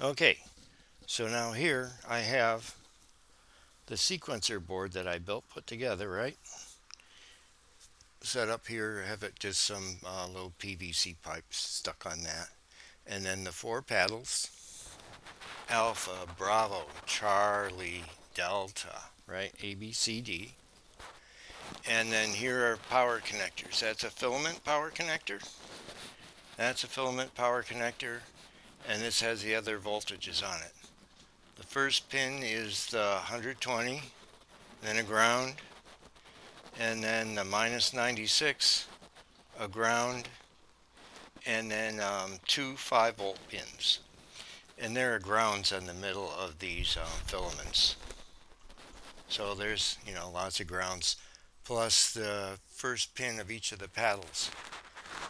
Okay, so now here I have the sequencer board that I put together, right? Set up here, have it just some little PVC pipes stuck on that. And then the four paddles, Alpha, Bravo, Charlie, Delta, right? A, B, C, D. And then here are power connectors. That's a filament power connector. That's a filament power connector. And this has the other voltages on it. The first pin is the 120, then a ground, and then the minus 96, a ground, and then two 5-volt pins. And there are grounds in the middle of these filaments. So there's, lots of grounds. Plus the first pin of each of the paddles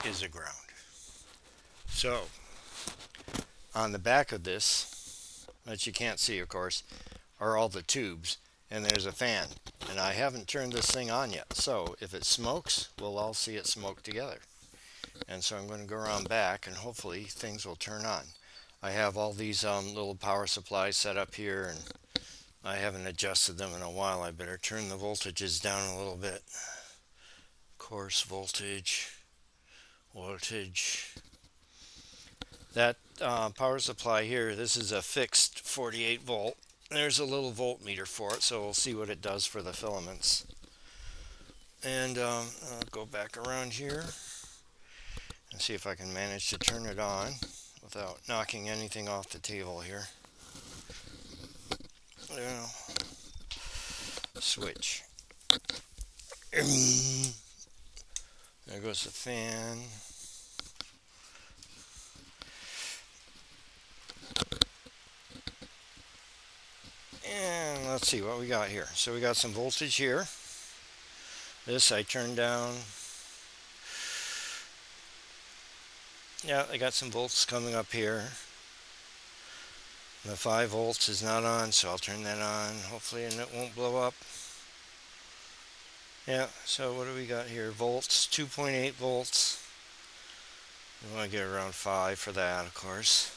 is a ground. So on the back of this, that you can't see of course, are all the tubes. And there's a fan. And I haven't turned this thing on yet. So if it smokes, we'll all see it smoke together. And so I'm going to go around back and hopefully things will turn on. I have all these little power supplies set up here and I haven't adjusted them in a while. I better turn the voltages down a little bit. Course voltage. That power supply here, this is a fixed 48 volt. There's a little voltmeter for it, so we'll see what it does for the filaments. And I'll go back around here and see if I can manage to turn it on without knocking anything off the table here. Switch. There goes the fan. And let's see what we got here. So we got some voltage here. This I turned down. Yeah, I got some volts coming up here. The 5 volts is not on, so I'll turn that on. Hopefully and it won't blow up. Yeah, so what do we got here? Volts, 2.8 volts. We want to get around 5 for that, of course.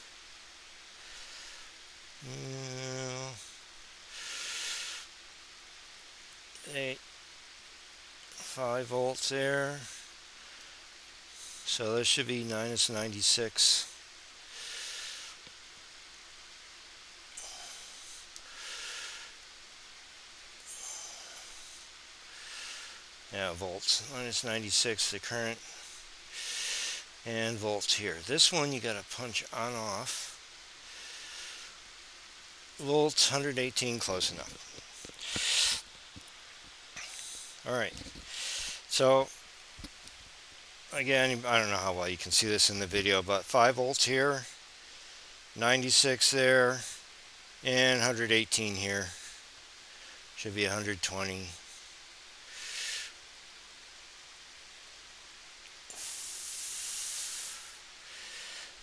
5 volts there. So this should be minus 96. Yeah, volts. Minus 96, the current. And volts here. This one you got to punch on off. Volts, 118, close enough. Alright. So, again, I don't know how well you can see this in the video, but 5 volts here, 96 there, and 118 here. Should be 120.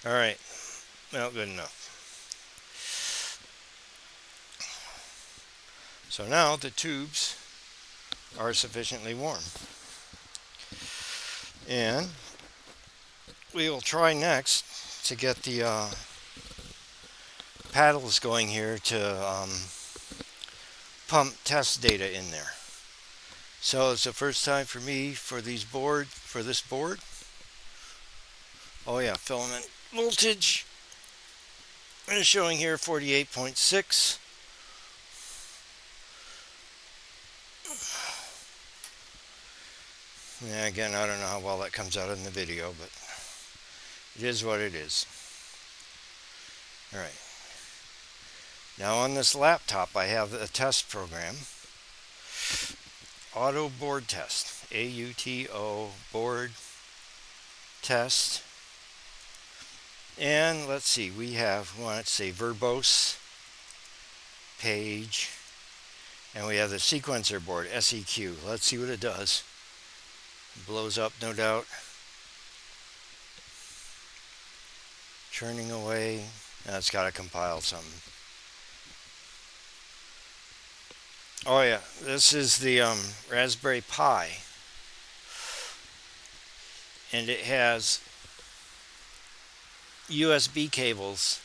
Alright, well, good enough. So now the tubes are sufficiently warm. And we will try next to get the paddles going here to pump test data in there. So it's the first time for me for this board. Oh yeah, filament voltage. And it's showing here 48.6. Yeah, again, I don't know how well that comes out in the video, but it is what it is. Alright. Now on this laptop, I have a test program. Auto board test. AUTO board test. And let's see, we have, let's say, verbose page. And we have the sequencer board, SEQ. Let's see what it does. It blows up, no doubt. Churning away. Now it's got to compile something. Oh yeah, this is the Raspberry Pi. And it has USB cables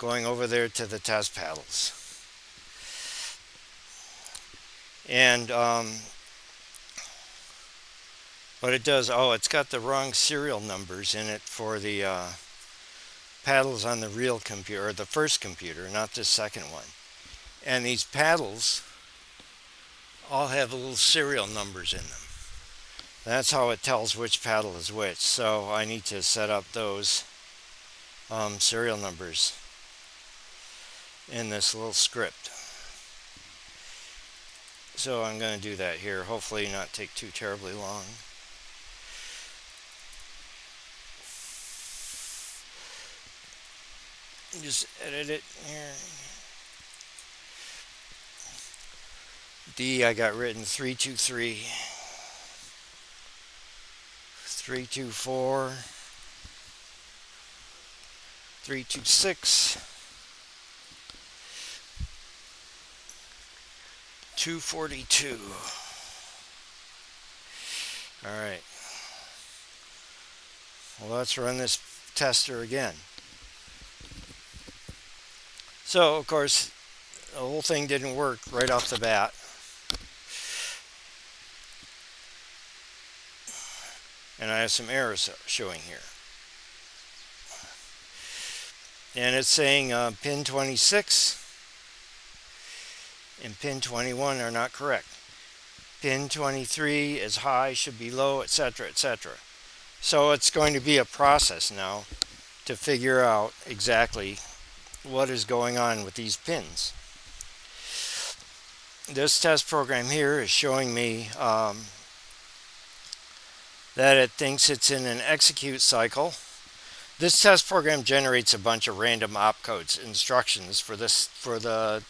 going over there to the test paddles. And what it does, oh, it's got the wrong serial numbers in it for the paddles on the real computer, or the first computer, not the second one. And these paddles all have little serial numbers in them. That's how it tells which paddle is which. So I need to set up those serial numbers in this little script. So I'm going to do that here. Hopefully not take too terribly long. Just edit it here. D I got written 323, 324, 326, 242. All right. Well, let's run this tester again. So, of course, the whole thing didn't work right off the bat. And I have some errors showing here. And it's saying pin 26 and pin 21 are not correct. Pin 23 is high, should be low, etc., etc. So it's going to be a process now to figure out exactly what is going on with these pins. This test program here is showing me that it thinks it's in an execute cycle. This test program generates a bunch of random opcodes, instructions for the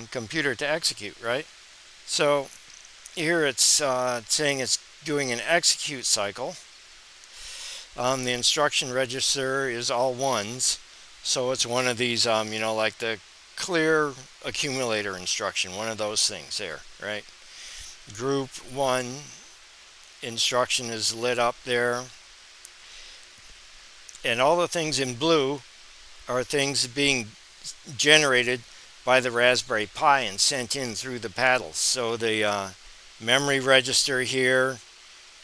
computer to execute, right? So here it's saying it's doing an execute cycle. The instruction register is all ones, so it's one of these, like the clear accumulator instruction, one of those things there, right? Group 1 instruction is lit up there, and all the things in blue are things being generated by the Raspberry Pi and sent in through the paddles. So the memory register here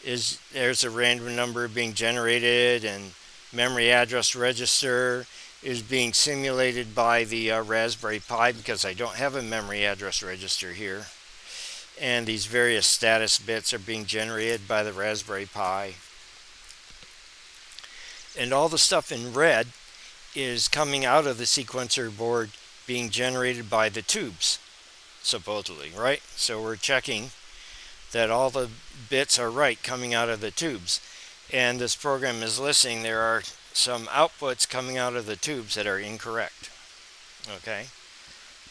there's a random number being generated, and memory address register is being simulated by the Raspberry Pi because I don't have a memory address register here. And these various status bits are being generated by the Raspberry Pi. And all the stuff in red is coming out of the sequencer board being generated by the tubes, supposedly, right? So we're checking that all the bits are right coming out of the tubes. And this program is listening. There are some outputs coming out of the tubes that are incorrect. Okay?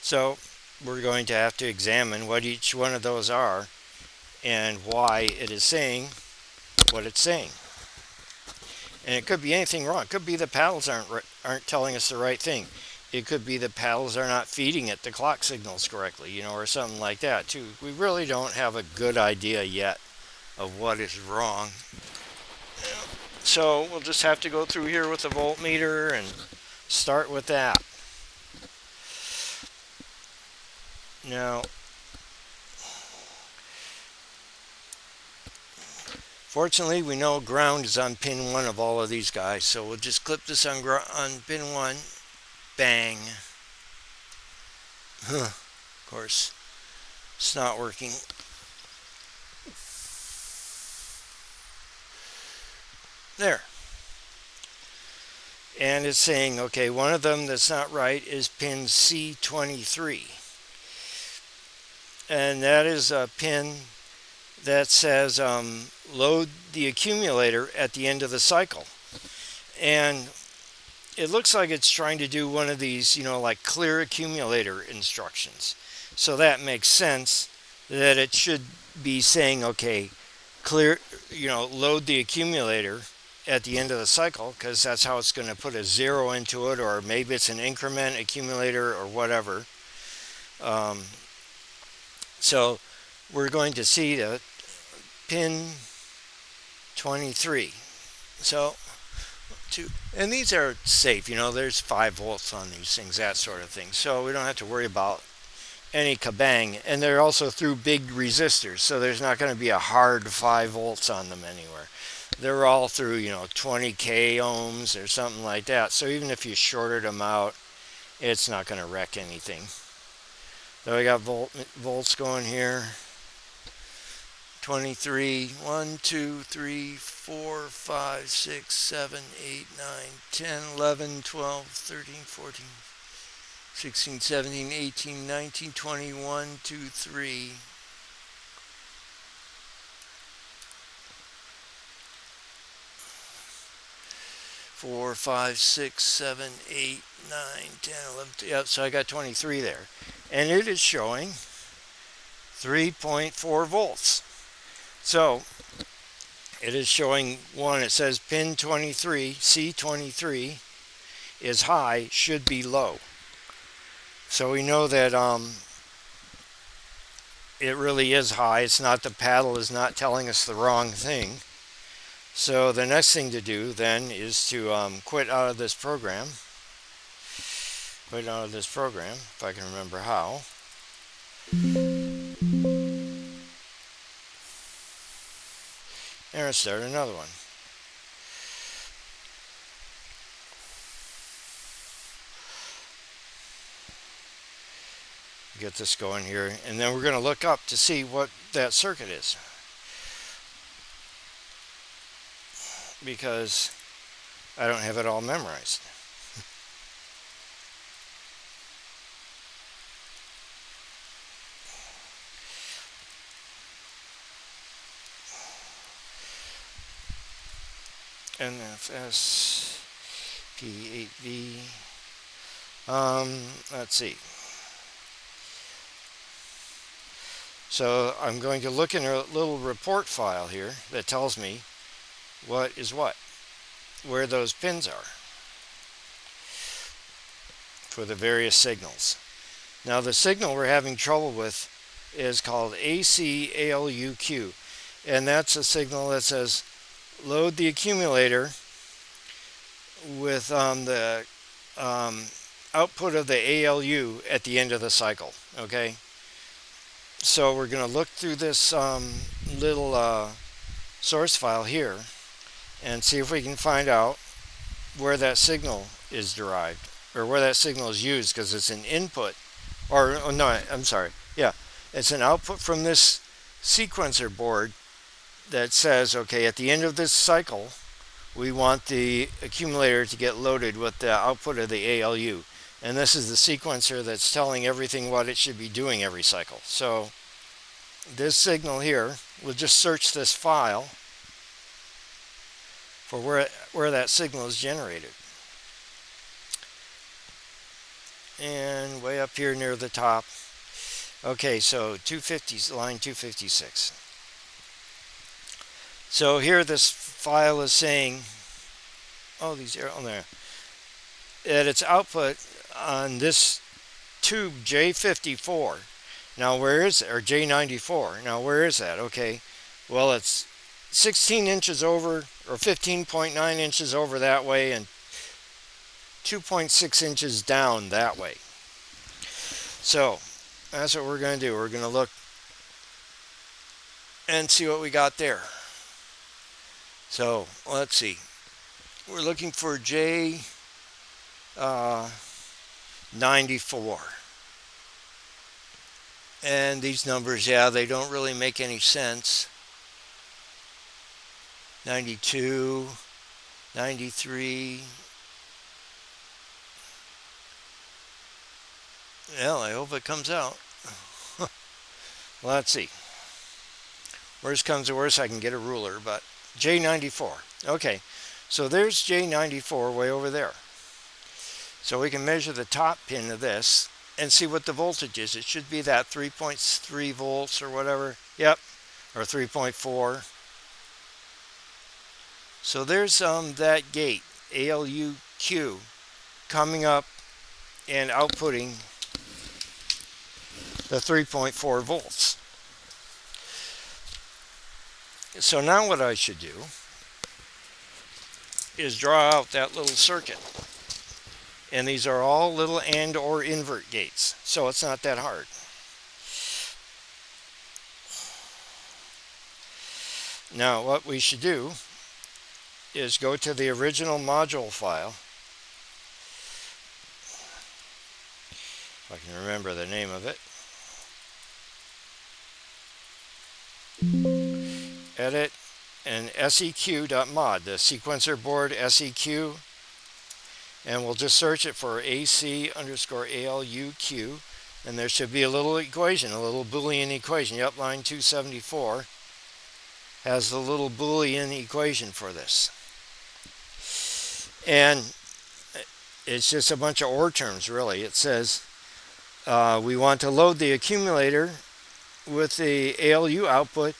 So we're going to have to examine what each one of those are and why it is saying what it's saying. And it could be anything wrong. It could be the paddles aren't telling us the right thing. It could be the paddles are not feeding it the clock signals correctly, or something like that too. We really don't have a good idea yet of what is wrong. So we'll just have to go through here with the voltmeter and start with that. Now, fortunately, we know ground is on pin 1 of all of these guys, so we'll just clip this on pin 1. Bang. Of course, it's not working. There. And it's saying, okay, one of them that's not right is pin C23. And that is a pin that says load the accumulator at the end of the cycle. And it looks like it's trying to do one of these, like clear accumulator instructions. So that makes sense that it should be saying, okay, clear, load the accumulator at the end of the cycle, because that's how it's going to put a 0 into it, or maybe it's an increment accumulator or whatever. So we're going to see the pin 23. So 2. And these are safe, you know, there's 5 volts on these things, that sort of thing. So we don't have to worry about any kabang. And they're also through big resistors, so there's not going to be a hard 5 volts on them anywhere. They're all through, you know, 20k ohms or something like that. So even if you shorted them out, it's not going to wreck anything. So we got volts going here. 23, 1, 2, 3, 4, 5, 6, 7, 8, 9, 10, 11, 12, 13, 14, 16, 17, 18, 19, 20, 1, 2, 3. 4, 5, 6, 7, 8, 9, 10, 11. Yep, so I got 23 there. And it is showing 3.4 volts. So it is showing one, it says pin 23, C23 is high, should be low. So we know that it really is high. It's not, the paddle is not telling us the wrong thing. So the next thing to do then is to quit out of this program. Quit out of this program, if I can remember how. And start another one. Get this going here, and then we're going to look up to see what that circuit is, because I don't have it all memorized. NFS P8V. Let's see. So I'm going to look in a little report file here that tells me what is what, where those pins are for the various signals. Now the signal we're having trouble with is called ACALUQ, and that's a signal that says load the accumulator with the output of the ALU at the end of the cycle. Okay, so we're going to look through this little source file here and see if we can find out where that signal is derived, or where that signal is used, because it's an input, or oh, no, I'm sorry, yeah, it's an output from this sequencer board that says, okay, at the end of this cycle we want the accumulator to get loaded with the output of the ALU, and this is the sequencer that's telling everything what it should be doing every cycle. So this signal here, we'll just search this file for where that signal is generated. And way up here near the top. Okay, so 250, line 256. So here this file is saying, oh, these are on there, that its output on this tube J54. Now where is it? Or J94. Now where is that? Okay, well, it's 16 inches over, or 15.9 inches over that way, and 2.6 inches down that way. So that's what we're going to do. We're going to look and see what we got there. So let's see. We're looking for J94. And these numbers, yeah, they don't really make any sense. 92, 93. Well, I hope it comes out. Well, let's see. Worst comes to worst, I can get a ruler, but J94. Okay, so there's J94 way over there. So we can measure the top pin of this and see what the voltage is. It should be that 3.3 volts or whatever. Yep, or 3.4. So there's that gate, ALUQ, coming up and outputting the 3.4 volts. So now what I should do is draw out that little circuit. And these are all little and or invert gates, so it's not that hard. Now what we should do is go to the original module file. If I can remember the name of it. Edit and seq.mod, the sequencer board seq, and we'll just search it for AC_ALUQ, and there should be a little equation, a little boolean equation. Yep, line 274 has the little boolean equation for this. And it's just a bunch of OR terms, really. It says we want to load the accumulator with the ALU output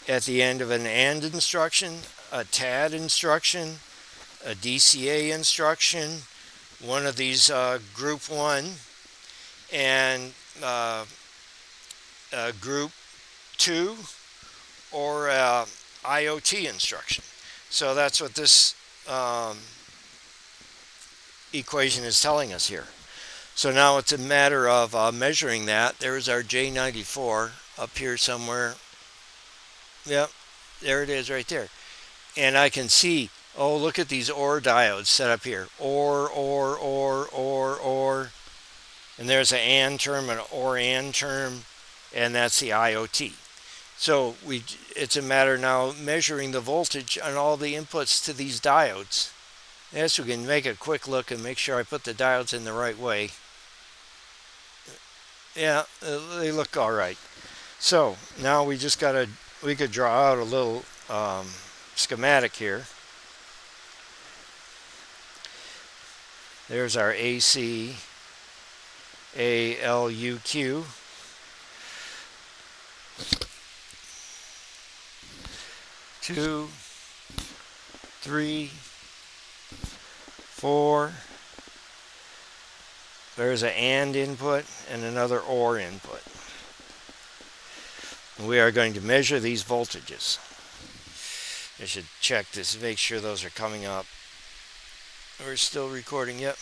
at the end of an AND instruction, a TAD instruction, a DCA instruction, one of these group 1, and group 2, or IoT instruction. So that's what this equation is telling us here. So now it's a matter of measuring that. There's our J94 up here somewhere. Yep, there it is right there. And I can see, oh, look at these OR diodes set up here. OR. And there's an AND term, an OR AND term, and that's the IoT. So it's a matter now measuring the voltage on all the inputs to these diodes. Yes, we can make a quick look and make sure I put the diodes in the right way. Yeah, they look all right. So now we could draw out a little schematic here. There's our AC ALUQ. Two, 3, 4. There's an AND input and another OR input. We are going to measure these voltages. I should check this, make sure those are coming up. We're still recording, yep.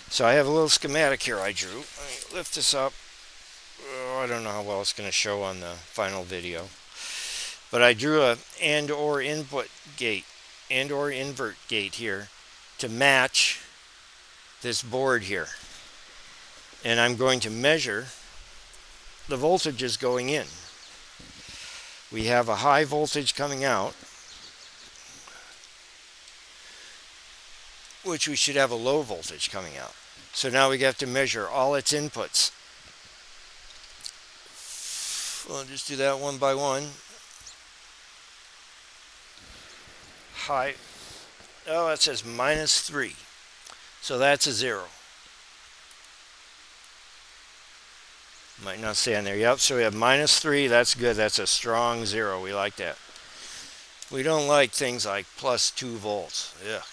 So I have a little schematic here I drew. Let me lift this up. Oh, I don't know how well it's going to show on the final video. But I drew a AND OR input gate, AND OR invert gate here to match this board here. And I'm going to measure the voltages going in. We have a high voltage coming out, which we should have a low voltage coming out. So now we have to measure all its inputs. We'll just do that one by one. High. Oh, that says -3. So that's a 0. Might not say on there. Yep, so we have -3. That's good. That's a strong 0. We like that. We don't like things like +2 volts. Ugh.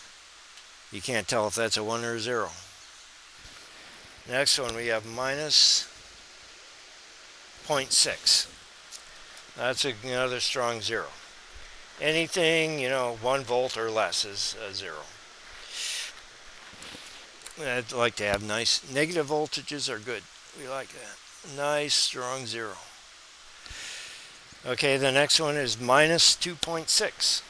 You can't tell if that's a 1 or a 0. Next one, we have -0.6. That's another strong 0. Anything, 1 volt or less is a 0. I'd like to have nice negative voltages are good. We like that. Nice strong 0. Okay, the next one is -2.6.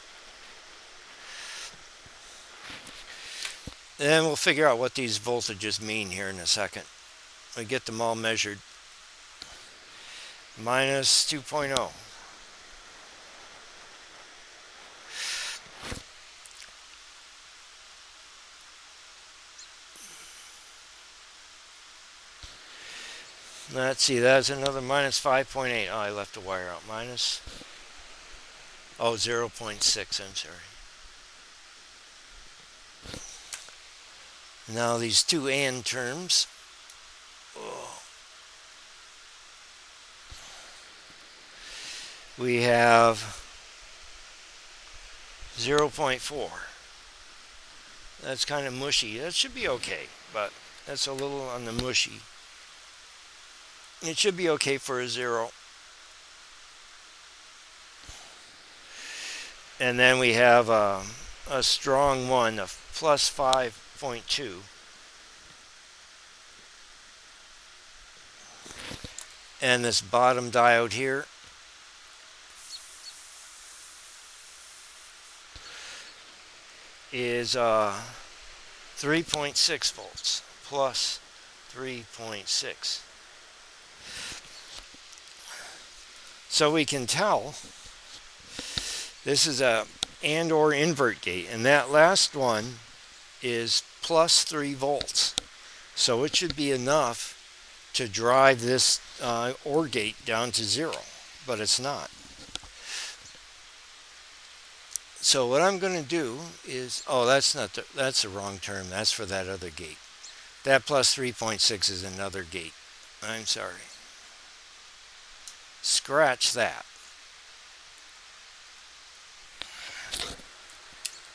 Then we'll figure out what these voltages mean here in a second. We get them all measured. -2.0. Let's see, that's another -5.8. Oh, I left the wire out. 0.6, I'm sorry. Now these two AND terms. Oh. We have 0.4. That's kind of mushy. That should be okay, but that's a little on the mushy. It should be okay for a 0. And then we have a strong one, a plus 5.2. And this bottom diode here is 3.6 volts, plus 3.6. So we can tell this is a and or invert gate, and that last one is plus 3 volts. So it should be enough to drive this OR gate down to 0, but it's not. So what I'm going to do is, oh, that's the wrong term. That's for that other gate. That plus 3.6 is another gate. I'm sorry. Scratch that.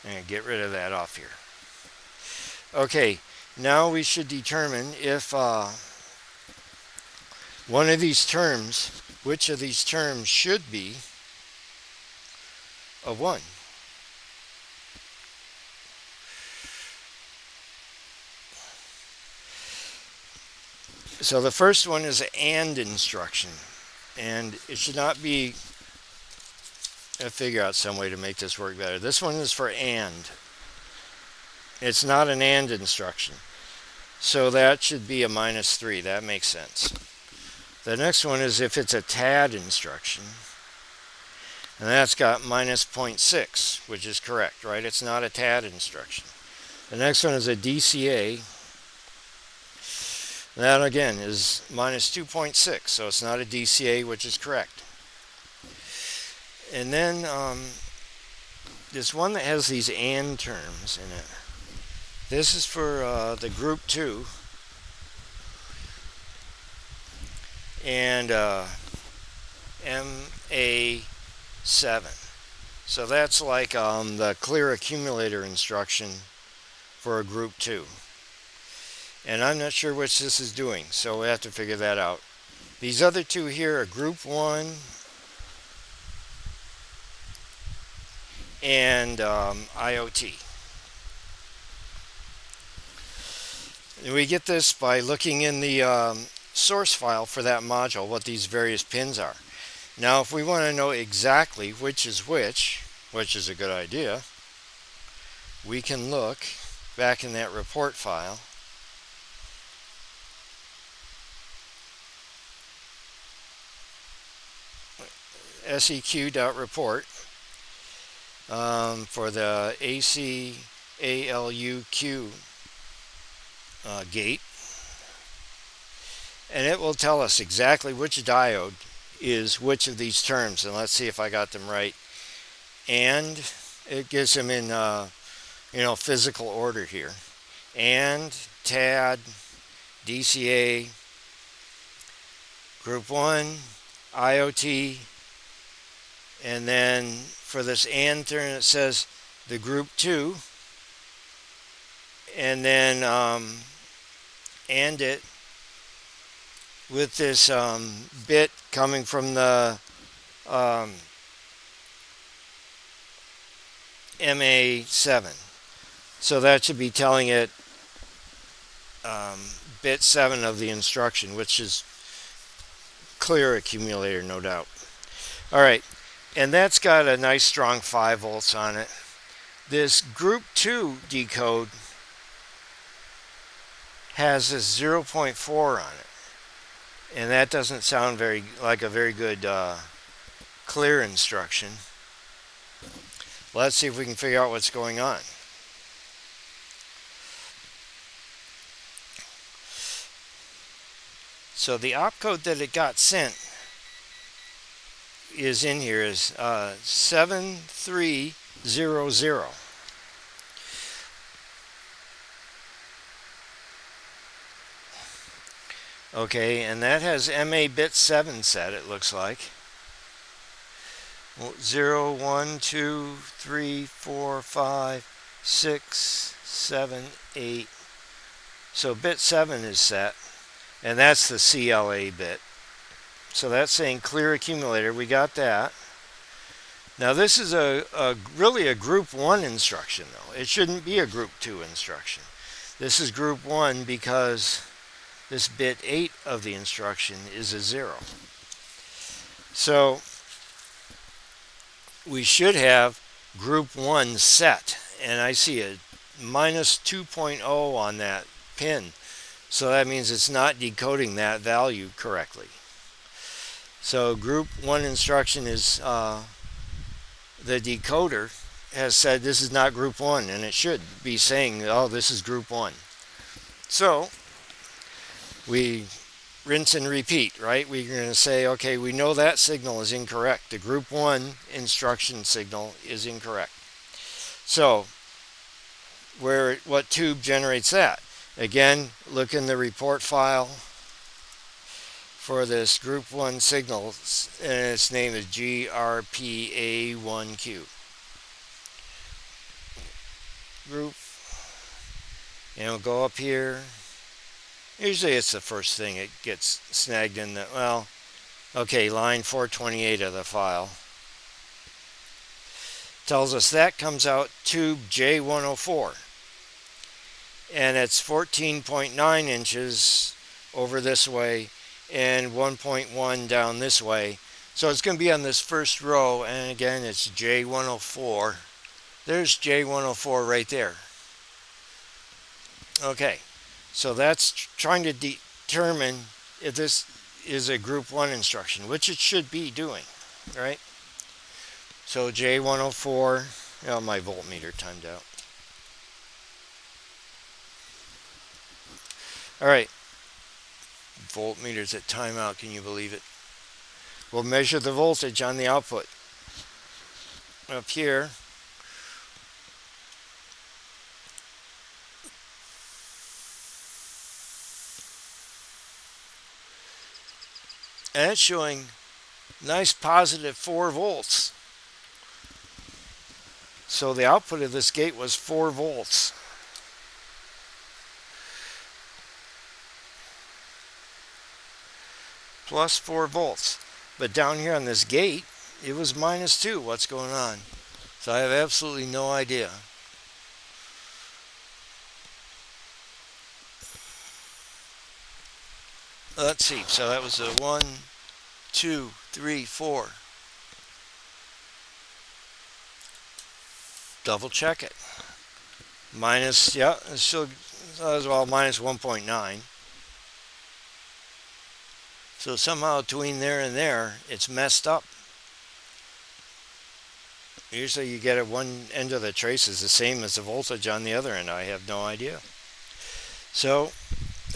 And get rid of that off here. Okay, now we should determine if one of these terms, which of these terms should be a 1. So the first one is an AND instruction, and it should not be, I'll figure out some way to make this work better. This one is for AND. It's not an AND instruction. So that should be a -3. That makes sense. The next one is if it's a TAD instruction, and that's got -0.6, which is correct, right? It's not a TAD instruction. The next one is a DCA. That again is -2.6, so it's not a DCA, which is correct. And then there's one that has these AND terms in it. This is for the group 2 and MA7. So that's like the clear accumulator instruction for a group 2. And I'm not sure which this is doing, so we have to figure that out. These other two here are group 1 and IoT. And we get this by looking in the source file for that module, what these various pins are. Now, if we want to know exactly which is which is a good idea, we can look back in that report file. seq.report for the ACALUQ gate, and it will tell us exactly which diode is which of these terms. And let's see if I got them right. And it gives them in physical order here. And TAD, DCA, group 1, IoT, and then for this AND term it says the group 2, and then AND it with this bit coming from the MA7. So that should be telling it bit 7 of the instruction, which is clear accumulator, no doubt. All right, and that's got a nice strong 5 volts on it. This group 2 decode has this 0.4 on it, and that doesn't sound like a very good clear instruction. Let's see if we can figure out what's going on. So the opcode that it got sent is in here is 7300. Okay, and that has MA bit 7 set, it looks like. 0, 1, 2, 3, 4, 5, 6, 7, 8. So bit 7 is set, and that's the CLA bit. So that's saying clear accumulator. We got that. Now this is really a group 1 instruction though. It shouldn't be a group 2 instruction. This is group 1 because this bit 8 of the instruction is a 0. So we should have group 1 set, and I see a minus 2.0 on that pin. So that means it's not decoding that value correctly. So group 1 instruction is the decoder has said this is not group 1, and it should be saying, oh, this is group 1. So we rinse and repeat, right? We're going to say, okay, we know that signal is incorrect. The group 1 instruction signal is incorrect. So what tube generates that? Again, look in the report file for this group 1 signal, and its name is GRPA1Q. Group, and we'll go up here. Usually it's the first thing it gets snagged in the, well, okay, line 428 of the file. Tells us that comes out tube J104. And it's 14.9 inches over this way and 1.1 down this way. So it's going to be on this first row, and again it's J104. There's J104 right there. Okay, so that's trying to determine if this is a group 1 instruction, which it should be doing, right? So J104, oh, my voltmeter timed out. All right, voltmeters at timeout, can you believe it? We'll measure the voltage on the output. Up here, and it's showing nice positive 4 volts. So the output of this gate was 4 volts. Plus 4 volts. But down here on this gate, it was minus 2. What's going on? So I have absolutely no idea. Let's see. So that was a 1, 2, 3, 4. Double check it. Minus, yeah, it's still as well, minus 1.9. So somehow between there and there, it's messed up. Usually you get at one end of the trace is the same as the voltage on the other end. I have no idea. So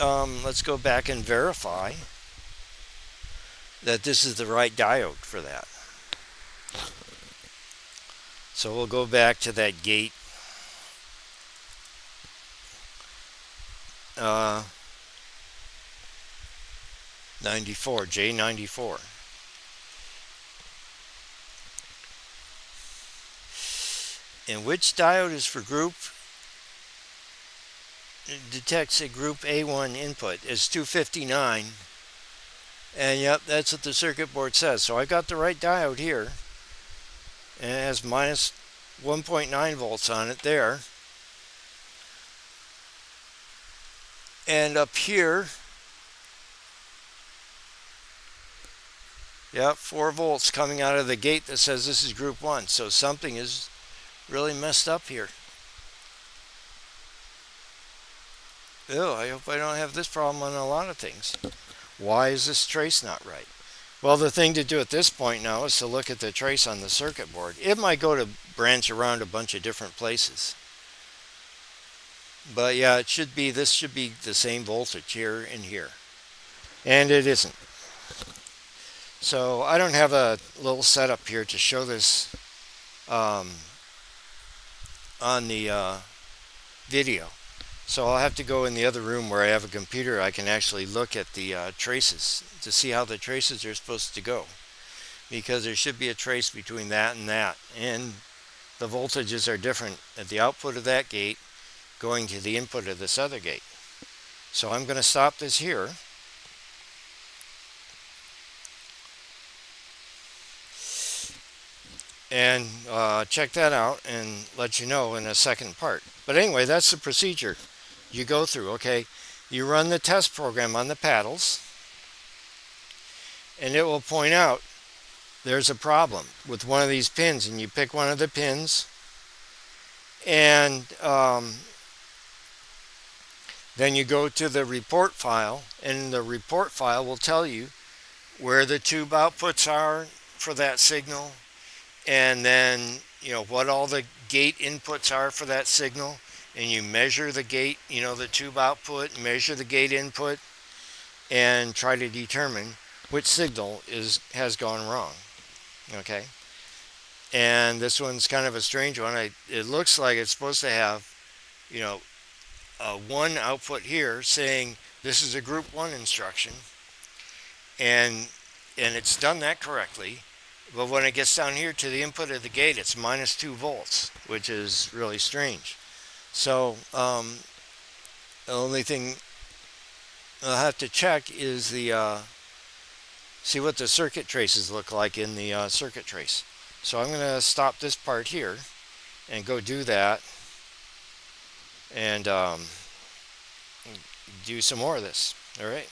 let's go back and verify that this is the right diode for that. So we'll go back to that gate. 94, J94. And which diode is for group? It detects a group A1 input is 259. And yep, that's what the circuit board says. So I got the right diode here. And it has minus 1.9 volts on it there. And up here, yep, 4 volts coming out of the gate that says this is group 1. So something is really messed up here. Ew, I hope I don't have this problem on a lot of things. Why is this trace not right? Well, the thing to do at this point now is to look at the trace on the circuit board. It might go to branch around a bunch of different places. But yeah, it should be, this should be the same voltage here and here. And it isn't. So I don't have a little setup here to show this on the video. So I'll have to go in the other room where I have a computer. I can actually look at the traces to see how the traces are supposed to go. Because there should be a trace between that. And the voltages are different at the output of that gate going to the input of this other gate. So I'm going to stop this here. and check that out and let you know in a second part. But anyway, that's the procedure you go through. Okay, you run the test program on the paddles, and it will point out there's a problem with one of these pins, and you pick one of the pins, and then you go to the report file, and the report file will tell you where the tube outputs are for that signal, and then what all the gate inputs are for that signal, and you measure the gate, the tube output, measure the gate input, and try to determine which signal has gone wrong. Okay, and this one's kind of a strange one. It looks like it's supposed to have you know one output here saying this is a group 1 instruction, and it's done that correctly. But when it gets down here to the input of the gate, it's minus 2 volts, which is really strange. So the only thing I'll have to check is see what the circuit traces look like in the circuit trace. So I'm going to stop this part here and go do that, and do some more of this. All right.